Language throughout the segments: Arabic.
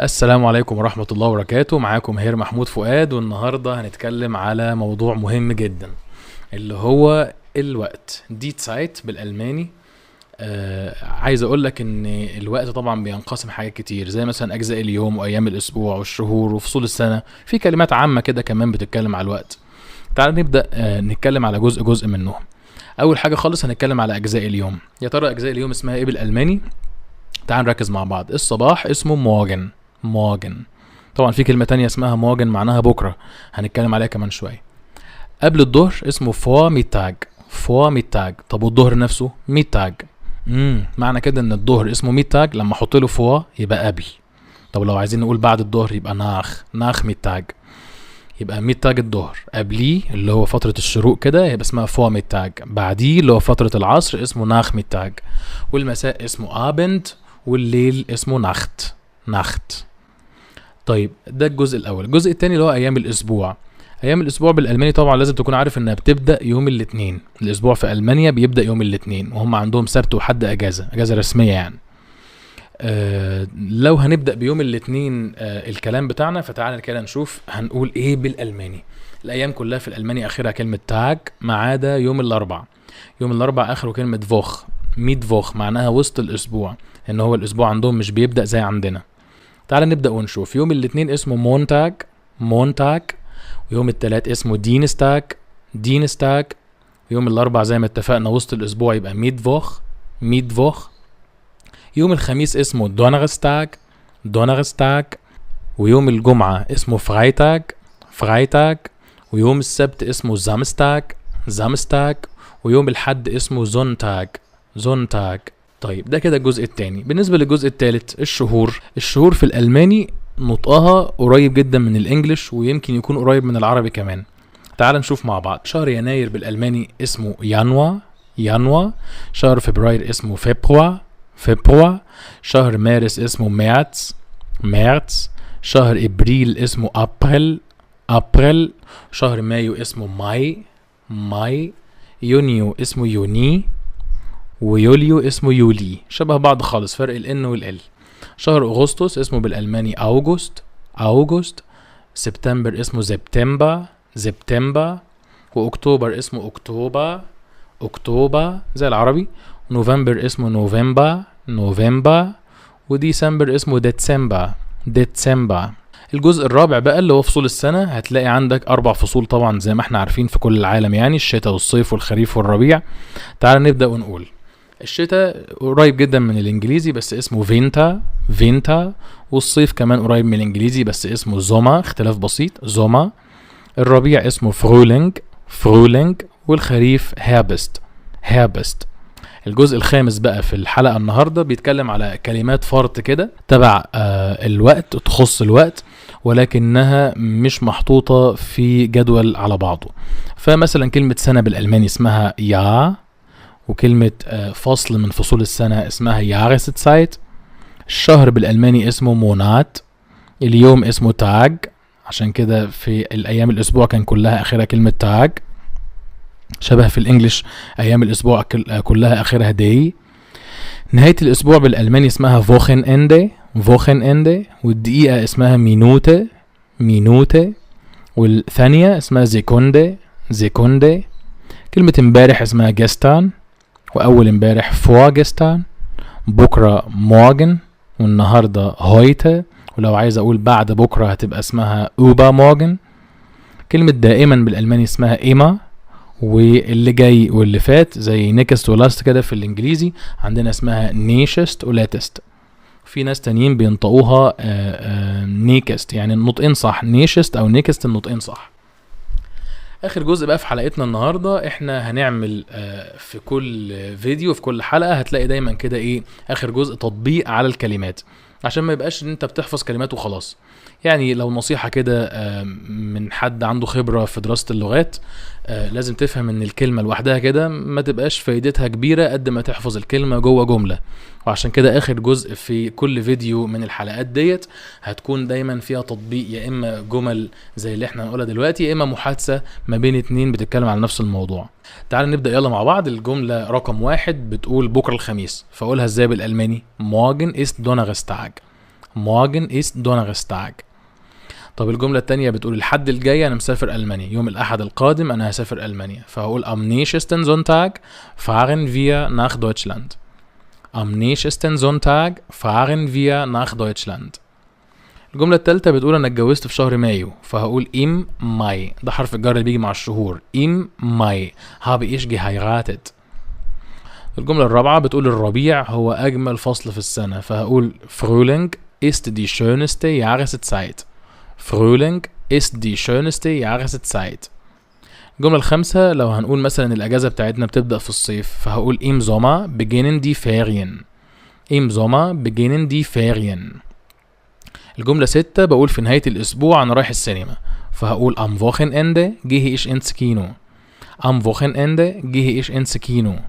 السلام عليكم ورحمة الله وبركاته. معاكم هير محمود فؤاد، والنهاردة هنتكلم على موضوع مهم جدا اللي هو الوقت. دي سايت بالألماني. عايز اقولك ان الوقت طبعا بينقسم حاجات كتير، زي مثلا اجزاء اليوم وايام الاسبوع والشهور وفصول السنة. في كلمات عامة كده كمان بتتكلم على الوقت. تعال نبدأ نتكلم على جزء منهم. اول حاجة خالص هنتكلم على اجزاء اليوم. يا ترى اجزاء اليوم اسمها ايه بالألماني؟ تعال نركز مع بعض. الصباح اسمه موجن. موجن. طبعا في كلمة تانية اسمها موجن معناها بكرة، هنتكلم عليها كمان شوية. قبل الظهر اسمه فوا ميتاج. فوا ميتاج. طب والظهر نفسه ميتاج. معنى كده ان الظهر اسمه ميتاج لما احط له فوا يبقى قبل. طب لو عايزين نقول بعد الظهر يبقى ناخ ميتاج. يبقى ميتاج الظهر، قبليه اللي هو فترة الشروق كده يبقى اسمها فوا ميتاج، بعديه اللي هو فترة العصر اسمه ناخ ميتاج، والمساء اسمه ابند، والليل اسمه نخت. طيب ده الجزء الاول. الجزء الثاني اللي هو ايام الاسبوع. ايام الاسبوع بالالماني طبعا لازم تكون عارف انها بتبدا يوم الاثنين. الاسبوع في المانيا بيبدا يوم الاثنين، وهم عندهم سبت وحد اجازه رسميه يعني. لو هنبدا بيوم الاثنين الكلام بتاعنا، فتعالى كده نشوف هنقول ايه بالالماني. الايام كلها في الالماني اخرها كلمه تاج ما عدا يوم الاربع. يوم الاربع اخره كلمه فوخ. ميتفوخ معناها وسط الاسبوع، ان هو الاسبوع عندهم مش بيبدا زي عندنا. تعال نبدا ونشوف. يوم الاثنين اسمه مونتاج. ويوم الثلاث اسمه دينستاج. ويوم الاربع زي ما اتفقنا وسط الاسبوع يبقى ميتفوخ. يوم الخميس اسمه دونرستاج. ويوم الجمعة اسمه فرايتاج. ويوم السبت اسمه زامستاج. ويوم الحد اسمه زونتاج. طيب ده كده الجزء الثاني. بالنسبة للجزء الثالث الشهور في الألماني نطقها قريب جدا من الانجليش، ويمكن يكون قريب من العربي كمان. تعال نشوف مع بعض. شهر يناير بالألماني اسمه يانوا. شهر فبراير اسمه فبروا. شهر مارس اسمه مارس. شهر ابريل اسمه ابريل. شهر مايو اسمه ماي. يونيو اسمه يوني. ويوليو اسمه يولي. شبه بعض خالص، فرق الان والال. شهر اغسطس اسمه بالالماني اوغست. سبتمبر اسمه سبتمبر. واكتوبر اسمه اكتوبر زي العربي. نوفمبر اسمه نوفمبر. وديسمبر اسمه ديتسمبر. الجزء الرابع بقى اللي هو فصول السنة، هتلاقي عندك 4 فصول طبعا زي ما احنا عارفين في كل العالم، يعني الشتاء والصيف والخريف والربيع. تعال نبدأ ونقول. الشتاء قريب جدا من الانجليزي بس اسمه فينتا. والصيف كمان قريب من الانجليزي بس اسمه زوما، اختلاف بسيط زوما. الربيع اسمه فرولينج. والخريف هيربست. الجزء الخامس بقى في الحلقة النهاردة بيتكلم على كلمات فرط كده تبع الوقت، تخص الوقت، ولكنها مش محطوطة في جدول على بعضه. فمثلا كلمة سنة بالألماني اسمها يا، وكلمة فصل من فصول السنة اسمها يارسزeit. الشهر بالألماني اسمه مونات. اليوم اسمه تاج، عشان كده في الأيام الأسبوع كان كلها آخرها كلمة تاج، شبه في الإنجليش أيام الأسبوع كلها آخرها داي. نهاية الأسبوع بالألماني اسمها فوخن إندي. والدقيقة اسمها مينوتة. والثانية اسمها زيكوندي. كلمة امبارح اسمها جستان، وأول امبارح فورجستان. بكرة مورجن، والنهاردة هويته. ولو عايز أقول بعد بكرة هتبقى اسمها übermorgen. كلمة دائما بالألماني اسمها إيما. واللي جاي واللي فات زي نيكست ولاست كده في الإنجليزي عندنا اسمها نيشست ولاتست. في ناس تانيين بينطقوها نيكست، يعني النطقين صح، نيشست أو نيكست النطقين صح. اخر جزء بقى في حلقتنا النهاردة، احنا هنعمل في كل فيديو في كل حلقة هتلاقي دايما كده ايه اخر جزء تطبيق على الكلمات، عشان ما يبقاش ان انت بتحفظ كلمات وخلاص. يعني لو نصيحة كده من حد عنده خبرة في دراسة اللغات، لازم تفهم ان الكلمة لوحدها كده ما تبقاش فايدتها كبيرة قد ما تحفظ الكلمة جوه جملة. وعشان كده اخر جزء في كل فيديو من الحلقات ديت هتكون دايما فيها تطبيق، يا اما جمل زي اللي احنا هنقولها دلوقتي، يا اما محادثة ما بين 2 بتتكلم على نفس الموضوع. تعال نبدأ يلا مع بعض. الجملة رقم 1 بتقول بكرة الخميس، فاقولها ازاي بالألماني؟ morgen ist Donnerstag. morgen ist Donnerstag. طب الجملة التانية بتقول الحد الجاي أنا مسافر ألمانيا، يوم الأحد القادم أنا هسافر ألمانيا، فهقول am nächsten Sonntag fahren wir nach Deutschland. am nächsten Sonntag fahren wir nach Deutschland. الجملة التالتة بتقول أنا اتجوزت في شهر مايو، فهقول im Mai، ده حرف الجر اللي بيجي مع الشهور، im Mai habe ich geheiratet. الجملة الرابعة بتقول الربيع هو أجمل فصل في السنة، فهقول Frühling ist die schönste Jahreszeit. Frühling ist die schönste Jahreszeit. الجملة الخامسة لو هنقول مثلا الأجازة بتاعتنا بتبدأ في الصيف، فهقول im Sommer beginnen die Ferien. im Sommer beginnen die Ferien. الجملة 6 بقول في نهاية الأسبوع أنا رايح السينما، فهقول am Wochenende gehe ich ins Kino. am Wochenende gehe ich ins Kino.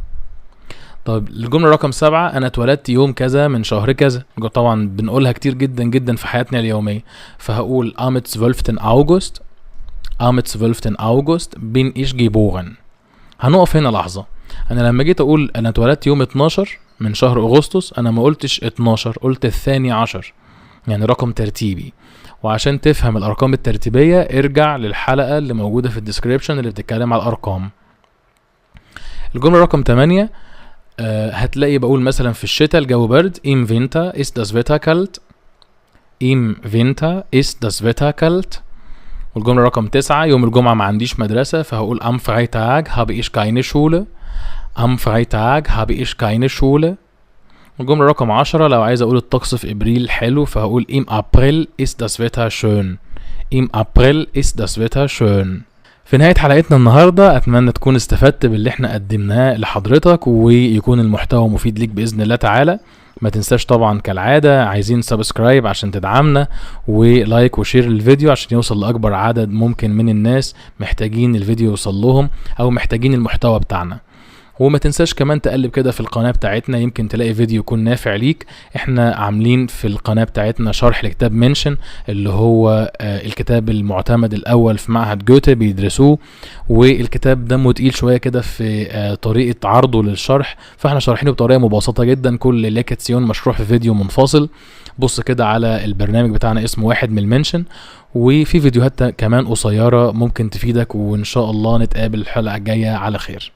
طيب الجملة رقم 7 أنا اتولدت يوم كذا من شهر كذا، طبعا بنقولها كتير جدا جدا في حياتنا اليومية، فهقول am 12. August. am 12. August bin ich geboren. هنقف هنا لحظة، أنا لما جيت أقول أنا اتولدت يوم 12 من شهر أغسطس، أنا ما قلتش 12، قلت 12، يعني رقم ترتيبي. وعشان تفهم الأرقام الترتيبية ارجع للحلقة اللي موجودة في الديسكريبشن اللي بتتكلم على الأرقام. الجملة رقم 8 هتلاقي بقول مثلا في الشتاء الجو برد im Winter ist das Wetter kalt. im Winter ist das Wetter kalt. والجملة رقم 9 يوم الجمعة ما عنديش مدرسة، فهقول am Freitag habe ich keine Schule. am Freitag habe ich keine Schule. والجملة رقم 10 لو عايز اقول الطقس في ابريل حلو، فهقول im April ist das Wetter schön. im April ist das Wetter schön. في نهاية حلقتنا النهاردة أتمنى تكون استفدت باللي احنا قدمناه لحضرتك، ويكون المحتوى مفيد ليك بإذن الله تعالى. ما تنساش طبعا كالعادة عايزين سبسكرايب عشان تدعمنا، ولايك وشير الفيديو عشان يوصل لأكبر عدد ممكن من الناس محتاجين الفيديو يوصل لهم أو محتاجين المحتوى بتاعنا. وما تنساش كمان تقلب كده في القناة بتاعتنا، يمكن تلاقي فيديو يكون نافع ليك. احنا عاملين في القناة بتاعتنا شرح لكتاب منشن، اللي هو الكتاب المعتمد الاول في معهد جوته بيدرسوه، والكتاب دمه تقيل شوية كده في طريقة عرضه للشرح، فاحنا شارحينه بطريقة مبسطة جدا. كل ليكتسيون مشروح في فيديو منفصل. بص كده على البرنامج بتاعنا اسمه واحد من المنشن، وفي فيديوهات كمان قصيرة ممكن تفيدك، وان شاء الله نتقابل الحلقة الجاية على خير.